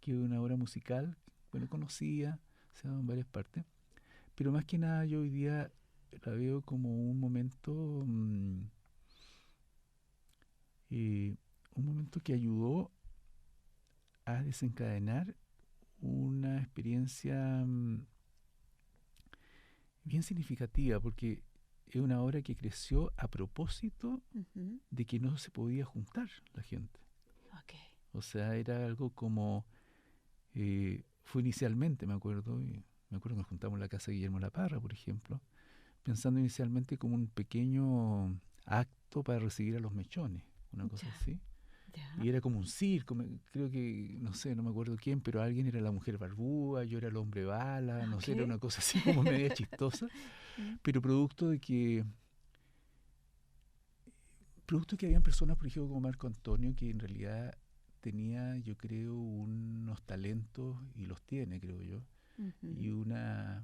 que es una obra musical, bueno, conocida, se ha dado en varias partes, pero más que nada yo hoy día la veo como un momento que ayudó a desencadenar una experiencia bien significativa, porque es una obra que creció a propósito de que no se podía juntar la gente. Okay. O sea, era algo como, fue inicialmente, me acuerdo que nos juntamos en la casa de Guillermo Laparra, por ejemplo, pensando inicialmente como un pequeño acto para recibir a los mechones, una cosa así. Y era como un circo, creo que, no sé, no me acuerdo quién, pero alguien era la mujer barbúa, yo era el hombre bala, no sé, era una cosa así como media chistosa, pero producto de que habían personas, por ejemplo, como Marco Antonio, que en realidad tenía, yo creo, unos talentos, y los tiene, creo yo, y una,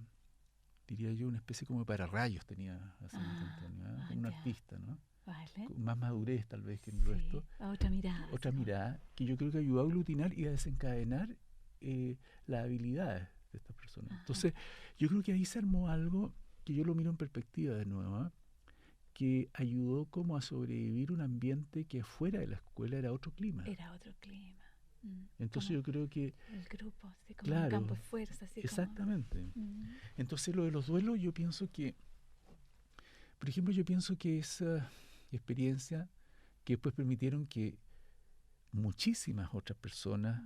diría yo, una especie como de pararrayos tenía así Marco Antonio, como un artista, ¿no? Vale. Con más madurez tal vez que en el resto. Otra mirada. Otra mirada que yo creo que ayudó a aglutinar y a desencadenar las habilidades de estas personas. Ajá. Entonces, yo creo que ahí se armó algo que yo lo miro en perspectiva de nuevo, ¿eh? Que ayudó como a sobrevivir un ambiente que fuera de la escuela era otro clima. Era otro clima. Entonces yo creo que... El grupo, así como claro, un campo de fuerza. Así exactamente. Entonces lo de los duelos yo pienso que... Por ejemplo, yo pienso que esa experiencia que después permitieron que muchísimas otras personas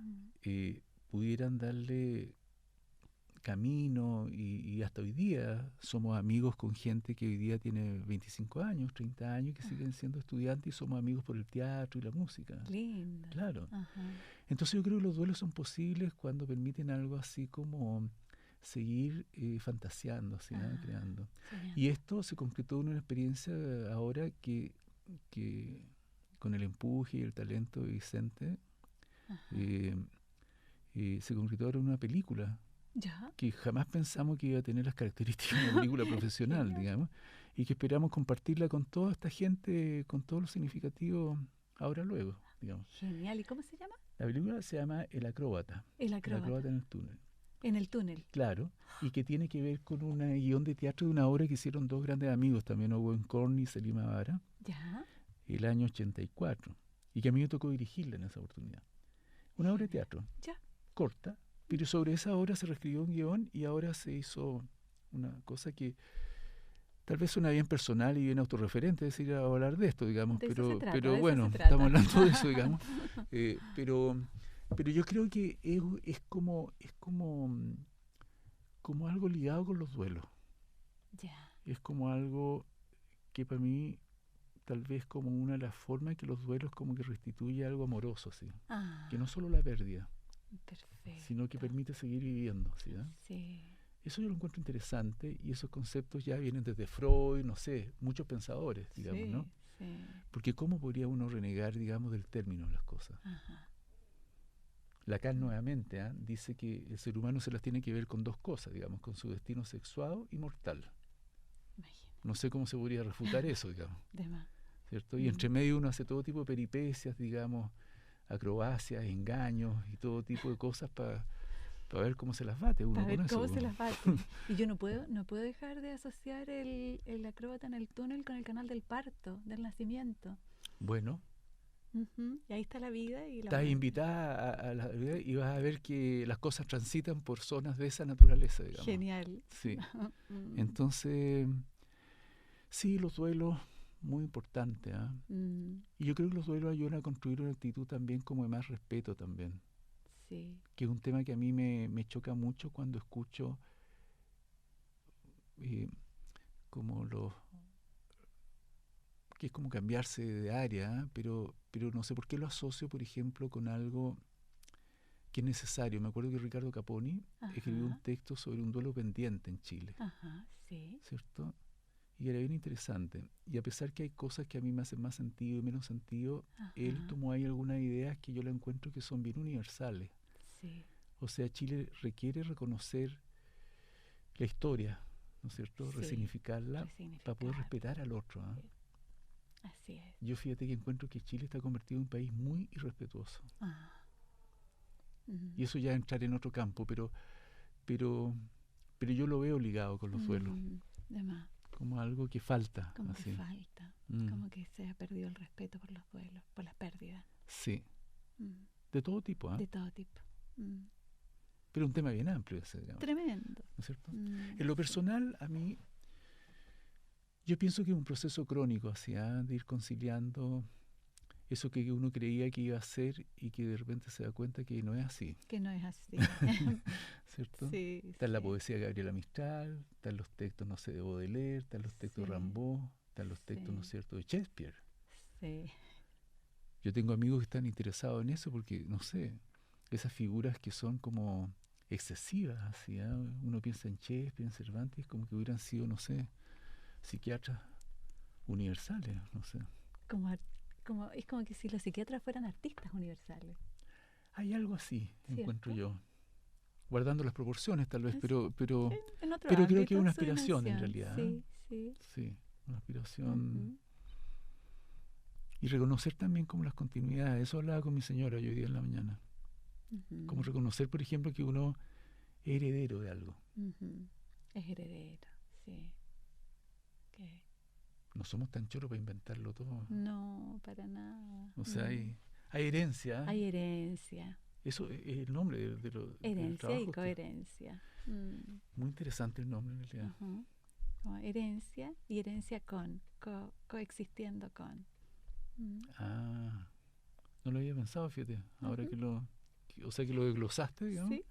pudieran darle camino y hasta hoy día somos amigos con gente que hoy día tiene 25 años, 30 años, que siguen siendo estudiantes y somos amigos por el teatro y la música. Lindo. Claro. Entonces yo creo que los duelos son posibles cuando permiten algo así como seguir fantaseando, así, ¿no? Creando. Y esto se concretó en una experiencia ahora que con el empuje y el talento de Vicente se concretó ahora en una película. ¿Ya? Que jamás pensamos que iba a tener las características de una película profesional, digamos, y que esperamos compartirla con toda esta gente, con todo lo significativo ahora luego, digamos. Genial. ¿Y cómo se llama? La película se llama El Acróbata. El Acróbata en el túnel. En el túnel. Claro, y que tiene que ver con un guión de teatro de una obra que hicieron dos grandes amigos, también Owen Korn y Selima Vara, el año 84, y que a mí me tocó dirigirla en esa oportunidad. Una obra de teatro, corta, pero sobre esa obra se reescribió un guión y ahora se hizo una cosa que tal vez suena bien personal y bien autorreferente, es decir, a hablar de esto, digamos, pero bueno, estamos hablando de eso, digamos, pero yo creo que es como algo ligado con los duelos. Es como algo que para mí tal vez como una de las formas que los duelos como que restituye algo amoroso, ¿sí? Que no solo la pérdida, sino que permite seguir viviendo, ¿sí? Sí. Eso yo lo encuentro interesante y esos conceptos ya vienen desde Freud, no sé, muchos pensadores, digamos, ¿no? Sí. Porque ¿cómo podría uno renegar, digamos, del término de las cosas? Lacan nuevamente dice que el ser humano se las tiene que ver con dos cosas, digamos, con su destino sexuado y mortal. No sé cómo se podría refutar eso, digamos. ¿Cierto? Y entre medio uno hace todo tipo de peripecias, digamos, acrobacias, engaños y todo tipo de cosas para para ver cómo se las bate uno para ver con cómo eso. se las bate. Y yo no puedo dejar de asociar el acróbata en el túnel con el canal del parto, del nacimiento. Bueno. Y ahí está la vida y la Estás muerte. invitada a la vida y vas a ver que las cosas transitan por zonas de esa naturaleza, digamos. Genial. Sí. Entonces, sí, los duelos, muy importantes. Y yo creo que los duelos ayudan a construir una actitud también como de más respeto también. Sí. Que es un tema que a mí me choca mucho cuando escucho como que es como cambiarse de área, pero no sé por qué lo asocio, por ejemplo, con algo que es necesario. Me acuerdo que Ricardo Caponi escribió un texto sobre un duelo pendiente en Chile. Sí. ¿Cierto? Y era bien interesante. Y a pesar que hay cosas que a mí me hacen más sentido y menos sentido, él tomó ahí algunas ideas que yo le encuentro que son bien universales. Sí. O sea, Chile requiere reconocer la historia, ¿no es cierto? Sí, resignificarla para poder respetar al otro. Así es. Yo fíjate que encuentro que Chile está convertido en un país muy irrespetuoso. Y eso ya es entrar en otro campo, pero yo lo veo ligado con los duelos. Como algo que falta. Como así. que falta. Como que se ha perdido el respeto por los duelos, por las pérdidas. Sí. De todo tipo. De todo tipo. Pero un tema bien amplio ese, digamos. Tremendo. ¿No es cierto? En lo personal, a mí, yo pienso que es un proceso crónico, así, de ir conciliando eso que uno creía que iba a ser y que de repente se da cuenta que no es así. Que no es así. ¿Cierto? Sí, está en la poesía de Gabriela Mistral, están los textos, no sé, de Baudelaire, están los textos de Rimbaud, están los textos, ¿no es cierto?, de Shakespeare. Sí. Yo tengo amigos que están interesados en eso porque, no sé, esas figuras que son como excesivas, así, uno piensa en Shakespeare, en Cervantes, como que hubieran sido, no sé, psiquiatras universales, no sé. Es como que si los psiquiatras fueran artistas universales. Hay algo así, ¿cierto? Encuentro yo. Guardando las proporciones, tal vez, pero creo que es una aspiración en realidad. Sí, una aspiración. Y reconocer también como las continuidades. Eso hablaba con mi señora hoy día en la mañana. Como reconocer, por ejemplo, que uno es heredero de algo. Es heredero, sí. No somos tan choros para inventarlo todo. No, para nada. O sea, hay herencia. Hay herencia. Eso es el nombre de lo herencia y coherencia. Muy interesante el nombre en realidad. Como herencia y herencia coexistiendo con. No lo había pensado, fíjate. Ahora que lo desglosaste, digamos. Sí.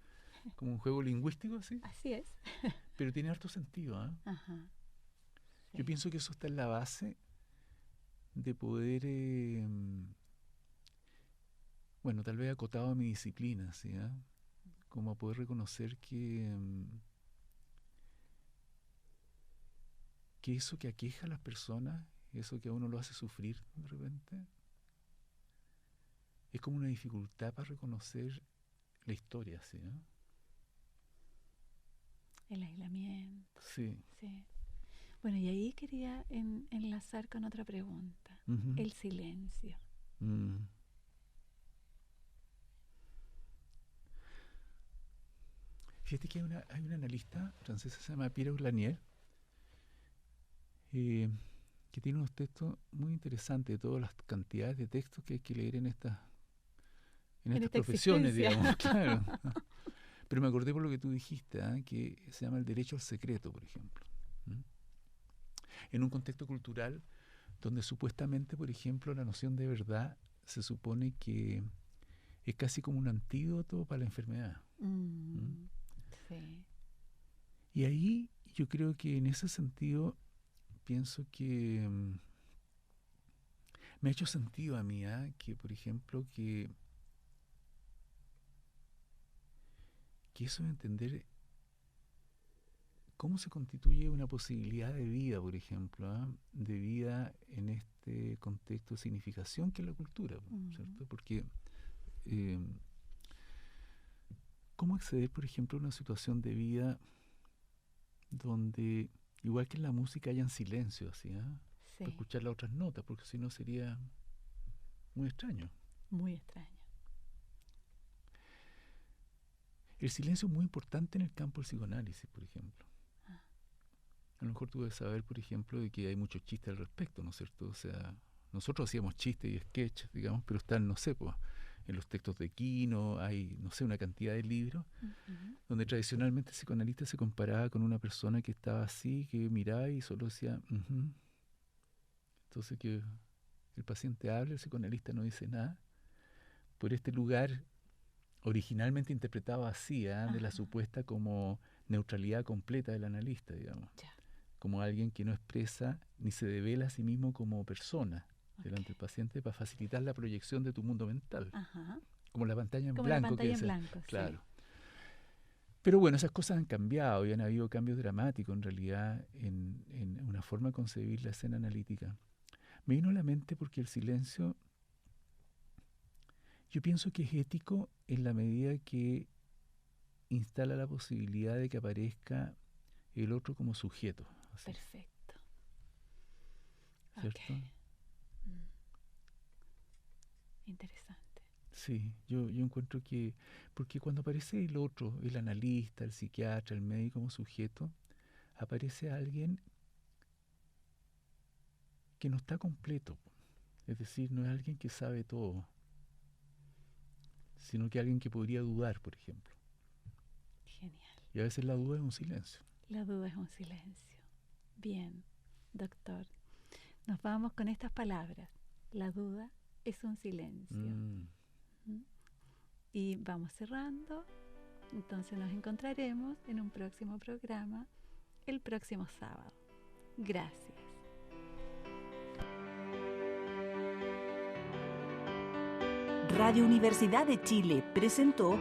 Como un juego lingüístico, así. Así es. Pero tiene harto sentido, Sí. Yo pienso que eso está en la base de poder, bueno, tal vez acotado a mi disciplina, ¿sí? Como poder reconocer que eso que aqueja a las personas, eso que a uno lo hace sufrir de repente, es como una dificultad para reconocer la historia, ¿sí? El aislamiento. Sí. Bueno, y ahí quería enlazar con otra pregunta. El silencio. Fíjate que hay una analista francesa, se llama Pierre Lanier, que tiene unos textos muy interesantes de todas las cantidades de textos que hay que leer en estas profesiones, digamos, claro. Pero me acordé por lo que tú dijiste, que se llama el derecho al secreto, por ejemplo. En un contexto cultural donde supuestamente, por ejemplo, la noción de verdad se supone que es casi como un antídoto para la enfermedad. Sí. Y ahí yo creo que en ese sentido pienso que me ha hecho sentido a mí, que por ejemplo que eso de entender cómo se constituye una posibilidad de vida, por ejemplo, de vida en este contexto de significación que es la cultura, ¿cierto? Porque ¿cómo acceder, por ejemplo, a una situación de vida donde, igual que en la música, hayan silencio, así, para escuchar las otras notas, porque si no sería muy extraño. Muy extraño. El silencio es muy importante en el campo del psicoanálisis, por ejemplo. A lo mejor tú debes saber, por ejemplo, de que hay muchos chistes al respecto, ¿no es cierto? O sea, nosotros hacíamos chistes y sketches, digamos, pero están, no sé, pues, en los textos de Quino, hay, no sé, una cantidad de libros donde tradicionalmente el psicoanalista se comparaba con una persona que estaba así, que miraba y solo decía, Entonces que el paciente habla, el psicoanalista no dice nada, por este lugar originalmente interpretado así, de la supuesta como neutralidad completa del analista, digamos. Como alguien que no expresa ni se devela a sí mismo como persona delante del paciente para facilitar la proyección de tu mundo mental. Como la pantalla en como blanco. La pantalla en blanco, claro. Sí. Pero bueno, esas cosas han cambiado y han habido cambios dramáticos en realidad en una forma de concebir la escena analítica. Me vino a la mente porque el silencio, yo pienso que es ético en la medida que instala la posibilidad de que aparezca el otro como sujeto. Así. Perfecto. ¿Cierto? Okay. Interesante. Sí, yo encuentro que, porque cuando aparece el otro, el analista, el psiquiatra, el médico como sujeto, aparece alguien que no está completo. Es decir, no es alguien que sabe todo, sino que alguien que podría dudar, por ejemplo. Genial. Y a veces la duda es un silencio. La duda es un silencio. Bien, doctor. Nos vamos con estas palabras. La duda es un silencio. Y vamos cerrando. Entonces nos encontraremos en un próximo programa el próximo sábado. Gracias. Radio Universidad de Chile presentó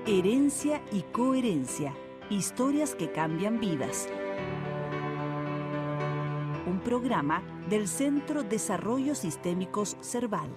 Herencia y Coherencia, historias que cambian vidas. Un programa del Centro Desarrollos Sistémicos Cerval.